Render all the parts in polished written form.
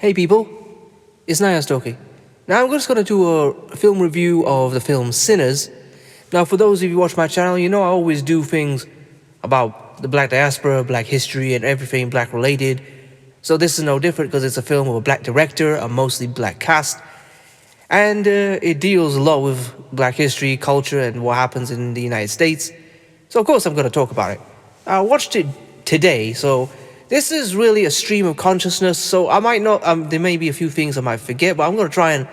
Hey people, it's Naya Stokey. Now I'm just going to do a film review of the film Sinners. Now for those of you who watch my channel, you know I always do things about the black diaspora, black history, and everything black related. So this is no different because it's a film with a black director, a mostly black cast, and it deals a lot with black history, culture, and what happens in the United States. So of course I'm going to talk about it. I watched it today, so this is really a stream of consciousness, so I might not, there may be a few things I might forget, but I'm going to try and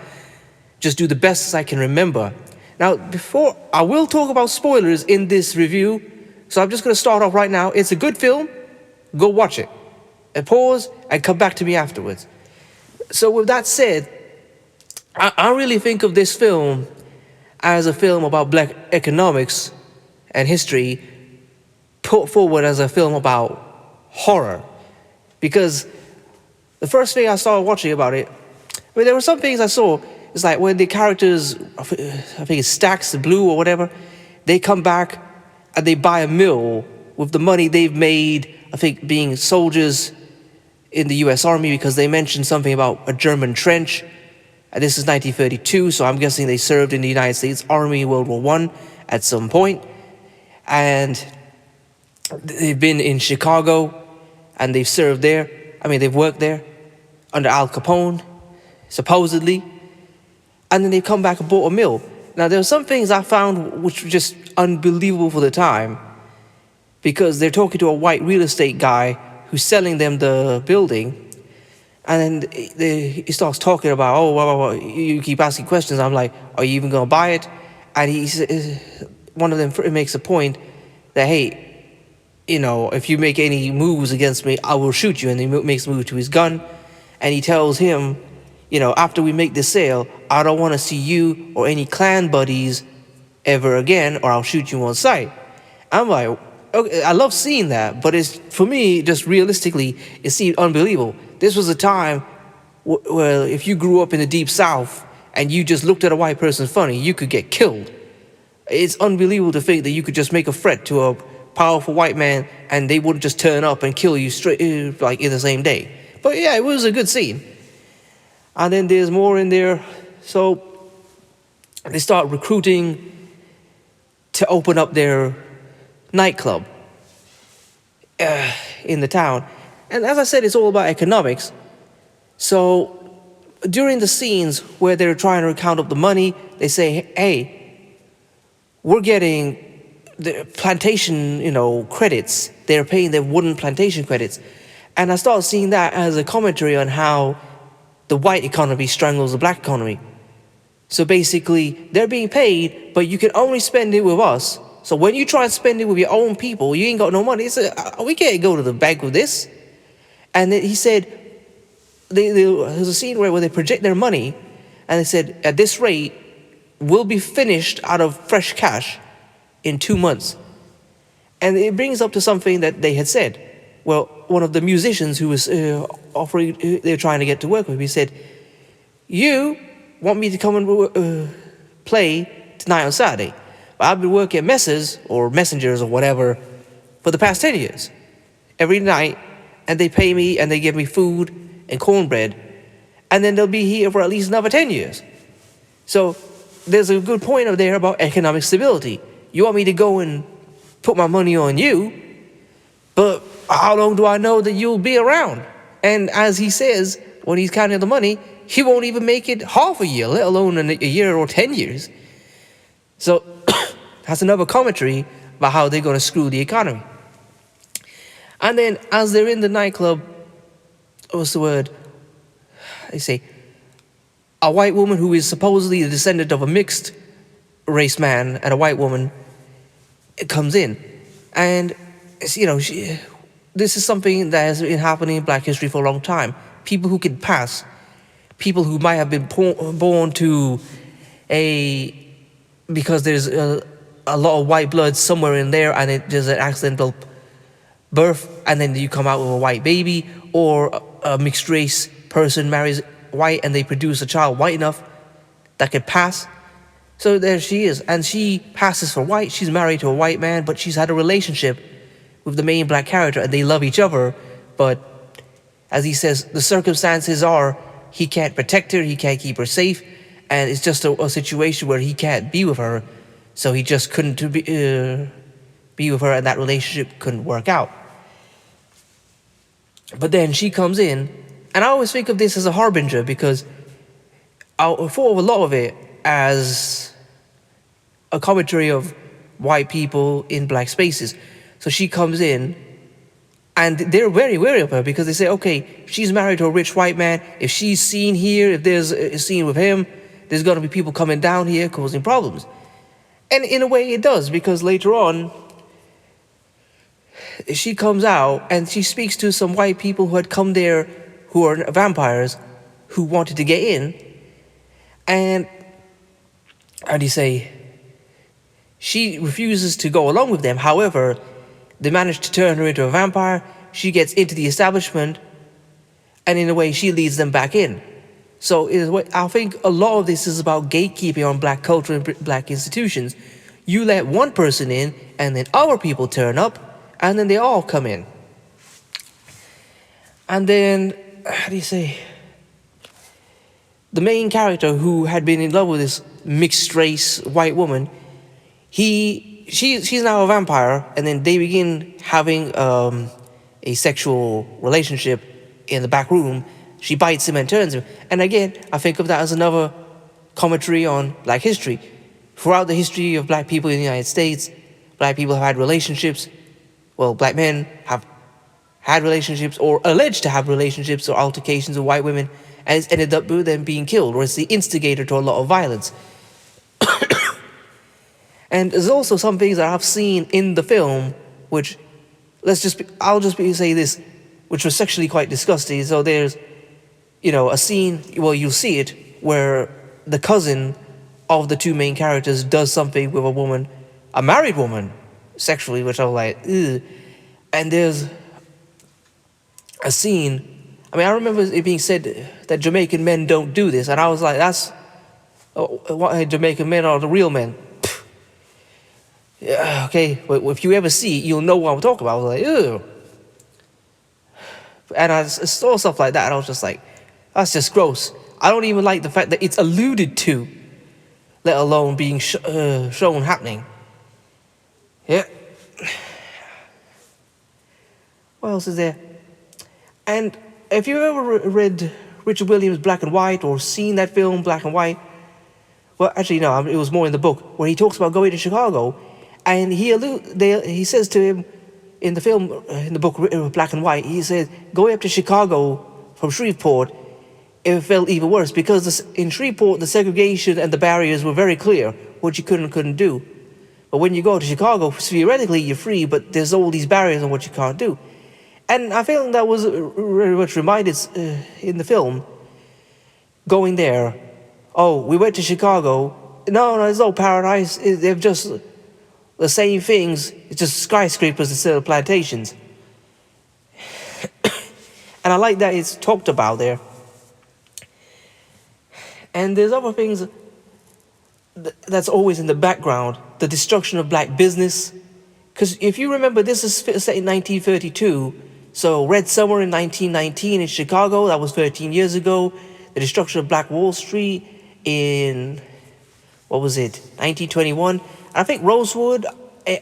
just do the best as I can remember. Now, before, I will talk about spoilers in this review, so I'm just going to start off right now. It's a good film, go watch it. And pause, and come back to me afterwards. So with that said, I really think of this film as a film about black economics and history put forward as a film about horror. Because the first thing I started watching about it, I mean, there were some things I saw. It's like when the characters, I think it's Stax, the Blue or whatever, they come back and they buy a mill with the money they've made, I think being soldiers in the US Army, because they mentioned something about a German trench. And this is 1932, so I'm guessing they served in the United States Army World War I at some point. And they've been in Chicago and they've served there. I mean, they've worked there under Al Capone, supposedly. And then they've come back and bought a mill. Now, there are some things I found which were just unbelievable for the time, because they're talking to a white real estate guy who's selling them the building. And then he starts talking about, oh, well, you keep asking questions. I'm like, are you even going to buy it? And one of them makes a point that, hey, you know, if you make any moves against me, I will shoot you. And he makes a move to his gun. And he tells him, you know, after we make this sale, I don't want to see you or any clan buddies ever again, or I'll shoot you on sight. I'm like, okay, I love seeing that, but it's, for me, just realistically, it seemed unbelievable. This was a time where if you grew up in the Deep South and you just looked at a white person funny, you could get killed. It's unbelievable to think that you could just make a threat to a powerful white man and they wouldn't just turn up and kill you straight, like in the same day. But yeah, it was a good scene. And then there's more in there. So they start recruiting to open up their nightclub in the town. And as I said, it's all about economics. So during the scenes where they're trying to count up the money, they say, hey, we're getting the plantation, you know, credits. They're paying their wooden plantation credits. And I started seeing that as a commentary on how the white economy strangles the black economy. So basically, they're being paid, but you can only spend it with us. So when you try and spend it with your own people, you ain't got no money. It's we can't go to the bank with this. And then he said, there's a scene where they project their money, and they said, at this rate, we'll be finished out of fresh cash in 2 months. And it brings up to something that they had said. Well, one of the musicians who was offering, they're trying to get to work with, he said, you want me to come and play tonight on Saturday, but I've been working at Messrs or Messengers or whatever for the past 10 years. Every night, and they pay me and they give me food and cornbread, and then they'll be here for at least another 10 years. So there's a good point up there about economic stability. You want me to go and put my money on you, but how long do I know that you'll be around? And as he says, when he's counting the money, he won't even make it half a year, let alone a year or 10 years. So that's another commentary about how they're going to screw the economy. And then as they're in the nightclub, what's the word? They say, a white woman who is supposedly the descendant of a mixed race man and a white woman comes in. And, you know, this is something that has been happening in black history for a long time. People who can pass, people who might have been born to because there's a lot of white blood somewhere in there, and there's an accidental birth, and then you come out with a white baby, or a mixed race person marries white and they produce a child white enough that could pass. So there she is, and she passes for white. She's married to a white man, but she's had a relationship with the main black character, and they love each other, but As he says, the circumstances are he can't protect her, he can't keep her safe, and it's just a situation where he can't be with her, so he just couldn't be with her, and that relationship couldn't work out. But then she comes in, and I always think of this as a harbinger, because I thought of a lot of it as a commentary of white people in black spaces. So she comes in, and they're very wary of her, because they say, okay, she's married to a rich white man. If she's seen here, if there's a scene with him, there's going to be people coming down here causing problems. And in a way it does, because later on, she comes out and she speaks to some white people who had come there who are vampires who wanted to get in. And how do you say? She refuses to go along with them. However, they manage to turn her into a vampire. She gets into the establishment, and in a way, she leads them back in. So I think a lot of this is about gatekeeping on black culture and black institutions. You let one person in, and then other people turn up, and then they all come in. And then, how do you say? The main character, who had been in love with this mixed race white woman, she's now a vampire, and then they begin having a sexual relationship in the back room. She bites him and turns him. And again, I think of that as another commentary on black history. Throughout the history of black people in the United States, black people have had relationships. Well, black men have had relationships or alleged to have relationships or altercations with white women, and it's ended up with them being killed, or it's the instigator to a lot of violence. And there's also some things that I've seen in the film, which, I'll just say this, which was sexually quite disgusting. So there's, a scene, well, you'll see it, where the cousin of the two main characters does something with a woman, a married woman, sexually, which I was like, ugh. And there's a scene, I remember it being said that Jamaican men don't do this, and I was like, Jamaican men are the real men. Yeah, okay, but if you ever see it, you'll know what I'm talking about. I was like, ew. And I saw stuff like that, and I was just like, that's just gross. I don't even like the fact that it's alluded to, let alone being shown happening. Yeah. What else is there? And if you ever read Richard Williams' Black and White, or seen that film, Black and White, well, actually, no, it was more in the book, where he talks about going to Chicago, and he says to him in the film, in the book Black and White, he says, going up to Chicago from Shreveport, it felt even worse, because in Shreveport, the segregation and the barriers were very clear, what you could and couldn't do. But when you go to Chicago, theoretically, you're free, but there's all these barriers on what you can't do. And I feel that was very much reminded in the film, going there. Oh, we went to Chicago. No, it's no paradise. They're just the same things. It's just skyscrapers instead of plantations. And I like that it's talked about there. And there's other things that's always in the background. The destruction of black business. Because if you remember, this is set in 1932. So Red Summer in 1919 in Chicago, that was 13 years ago. The destruction of Black Wall Street in, 1921. And I think Rosewood,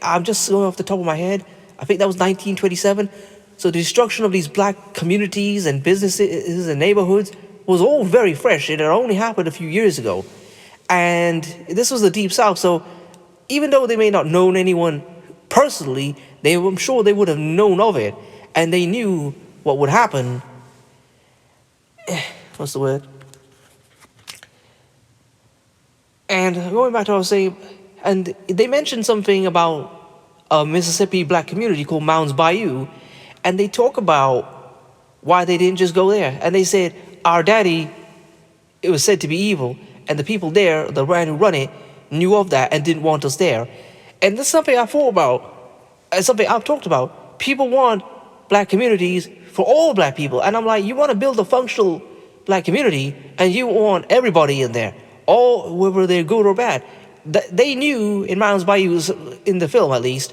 I'm just going off the top of my head, I think that was 1927. So the destruction of these black communities and businesses and neighborhoods was all very fresh. It had only happened a few years ago. And this was the Deep South, so even though they may not have known anyone personally, I'm sure they would have known of it. And they knew what would happen. What's the word? And going back to what I was saying, and they mentioned something about a Mississippi black community called Mounds Bayou, and they talk about why they didn't just go there. And they said, our daddy, it was said to be evil, and the people there, the man who run it, knew of that and didn't want us there. And that's something I thought about, and something I've talked about. People want black communities for all black people. And I'm like, you want to build a functional black community, and you want everybody in there, all, whether they're good or bad. They knew in Mounds Bayou, in the film at least,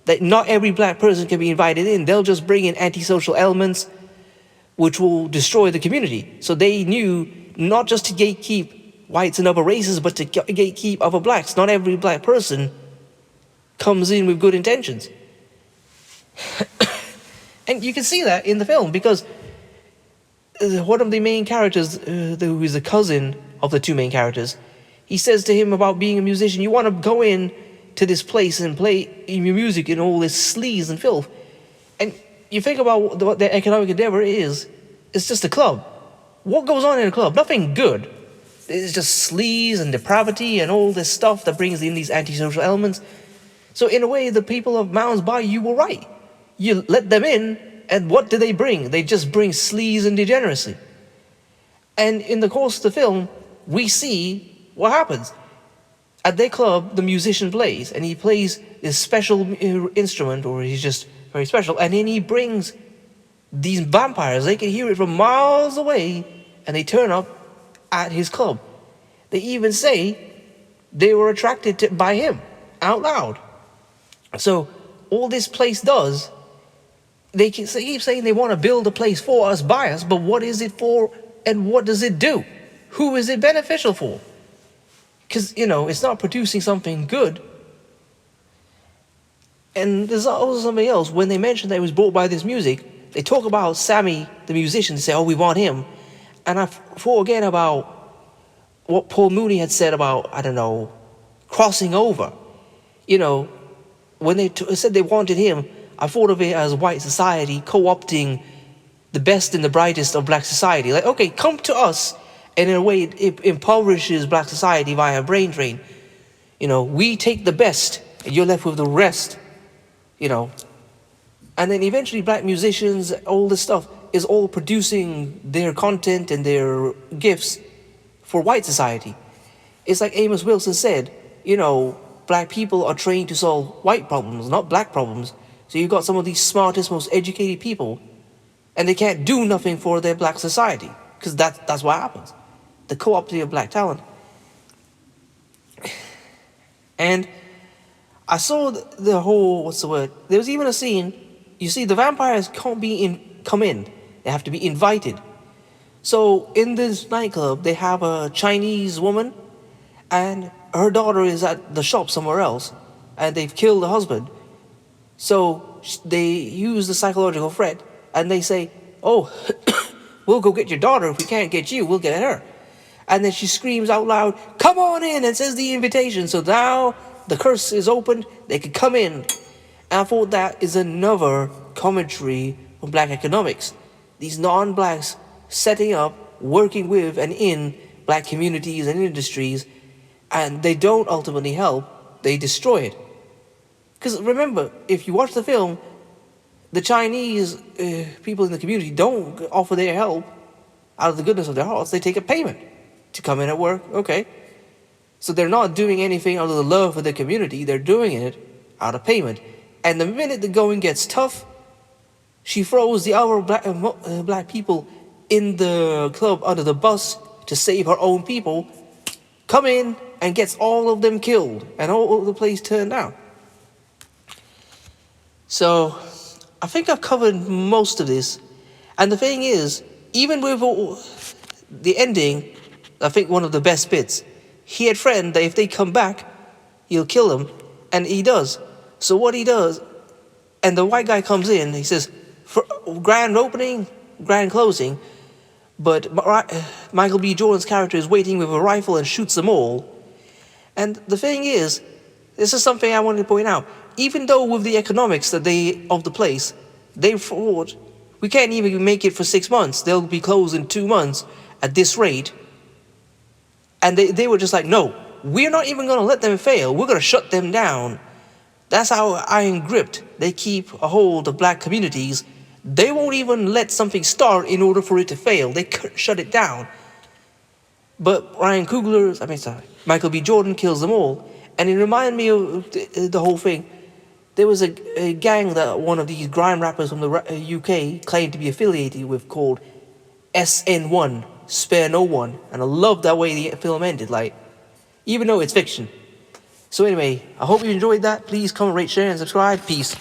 that not every black person can be invited in. They'll just bring in antisocial elements which will destroy the community. So they knew not just to gatekeep whites and other races, but to gatekeep other blacks. Not every black person comes in with good intentions. And you can see that in the film, because one of the main characters, who is a cousin of the two main characters, he says to him about being a musician, you want to go in to this place and play your music in all this sleaze and filth. And you think about what their economic endeavor is, it's just a club. What goes on in a club? Nothing good. It's just sleaze and depravity and all this stuff that brings in these antisocial elements. So in a way, the people of Mountains Bayou were right. You let them in, and what do they bring? They just bring sleaze and degeneracy. And in the course of the film, we see what happens. At their club, the musician plays, and he plays this special instrument, or he's just very special, and then he brings these vampires. They can hear it from miles away, and they turn up at his club. They even say they were attracted by him, out loud. So all this place does, they keep saying they want to build a place for us, by us, but what is it for, and what does it do? Who is it beneficial for? Because, it's not producing something good. And there's also something else. When they mention that it was brought by this music, they talk about Sammy, the musician, say, oh, we want him. And I forget about what Paul Mooney had said about, crossing over. When they said they wanted him, I thought of it as white society co-opting the best and the brightest of black society. Like, okay, come to us. And in a way, it impoverishes black society via brain drain. We take the best, and you're left with the rest. And then eventually black musicians, all this stuff, is all producing their content and their gifts for white society. It's like Amos Wilson said, black people are trained to solve white problems, not black problems. So you've got some of these smartest, most educated people, and they can't do nothing for their black society, because that's what happens. The co-opting of black talent. And I saw the whole, there was even a scene, you see, the vampires can't come in. They have to be invited. So in this nightclub, they have a Chinese woman, and her daughter is at the shop somewhere else, and they've killed the husband. So they use the psychological threat, and they say, oh, we'll go get your daughter. If we can't get you, we'll get her. And then she screams out loud, come on in, and says the invitation. So now the curse is opened, they can come in. And I thought that is another commentary on black economics. These non-blacks setting up, working with and in black communities and industries, and they don't ultimately help, they destroy it. Because remember, if you watch the film, the Chinese people in the community don't offer their help out of the goodness of their hearts. They take a payment to come in at work, okay? So they're not doing anything out of the love for the community. They're doing it out of payment. And the minute the going gets tough, she throws the other black people in the club under the bus to save her own people, come in and gets all of them killed and all of the place turned down. So I think I've covered most of this. And the thing is, even with the ending, I think one of the best bits, he had threatened that if they come back, he'll kill them. And he does. So what he does, and the white guy comes in, he says, for grand opening, grand closing, but Michael B. Jordan's character is waiting with a rifle and shoots them all. And the thing is, this is something I wanted to point out. Even though with the economics of the place, they thought, we can't even make it for 6 months. They'll be closed in 2 months at this rate. And they were just like, no, we're not even going to let them fail. We're going to shut them down. That's how iron gripped they keep a hold of black communities. They won't even let something start in order for it to fail. They shut it down. But Michael B. Jordan kills them all. And it reminded me of the whole thing. There was a gang that one of these grime rappers from the UK claimed to be affiliated with called SN1, Spare No One. And I love that way the film ended, even though it's fiction. So anyway, I hope you enjoyed that. Please comment, rate, share, and subscribe. Peace.